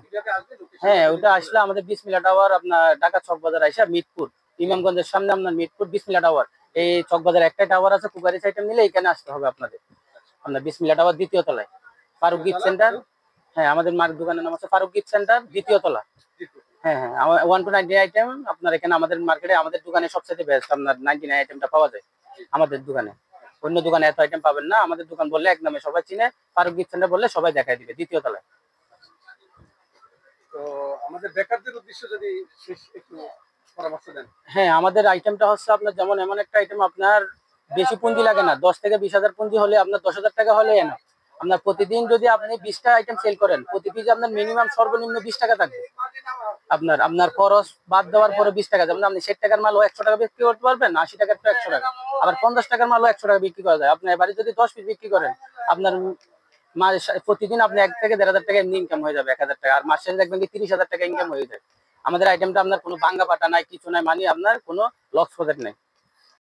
হ্যাঁ ওটা আসলে আমাদের বিসমিল্লা টাওয়ার আপনার ঢাকা চকবাজার আইসা মিরপুর ইমামগঞ্জের সামনে আপনার মিরপুর বিসমিল্লা টাওয়ার, এই চকবাজার একটা টাওয়ার আছে, কুকারিস আইটেম নিলে এখানে আসতে হবে আপনাদের। আপনার বিসমিল্লা টাওয়ার দ্বিতীয় তলায় ফারুক গিফট সেন্টার। হ্যাঁ আমাদের মার্ক দোকানের নাম আছে ফারুক গিফট সেন্টার, দ্বিতীয় তলা। হ্যাঁ হ্যাঁ 1 to 90 আইটেম আপনার এখানে আমাদের মার্কেটে আমাদের দোকানে সবচেয়ে বেস্ট আপনার 99 আইটেমটা পাওয়া যায় আমাদের দোকানে। অন্য দোকানে এত আইটেম পাবেন না, আমাদের দোকান বললে এক নামে সবাই চিনে, ফারুক গিফট সেন্টার বললে সবাই দেখাই দিবে, দ্বিতীয় তলায়। তো আমাদের বেকারদের উদ্দেশ্যে যদি শেষ একটু পরামর্শ দেন। হ্যাঁ আমাদের আইটেমটা হচ্ছে আপনার যেমন এমন একটা আইটেম আপনার বেশি পুঁজি লাগে না, 10 থেকে 20,000 পুঁজি হলে আপনার 10,000 টাকা হলে এনা। আপনার প্রতিদিন যদি আপনি 20টা আইটেম সেল করেন, প্রতি পিস আপনার মিনিমাম সর্বনিম্ন 20 টাকা থাকবে। আপনার আপনার খরচ বাদ দেওয়ার পরে 20 টাকা, যেমন আপনি 60 টাকার মালও 100 টাকা বিক্রি করতে পারবেন, 80 টাকার তো 100 টাকা, আবার 50 টাকার মালও 100 টাকা বিক্রি করা যায়। আপনি এবারে যদি 10 পিস বিক্রি করেন আপনার প্রতিদিন আপনি 1 থেকে 1,500 টাকা এমনি ইনকাম হয়ে যাবে, 1,000 টাকা। আর মাসে দেখবেন কি 30,000 টাকা ইনকাম হয়ে যায়। আমাদের আইটেমটা আপনার কোনো ভাঙ্গা পাটা নাই, কিছু নাই, মানে আপনার কোনো লস প্রজেক্ট নেই।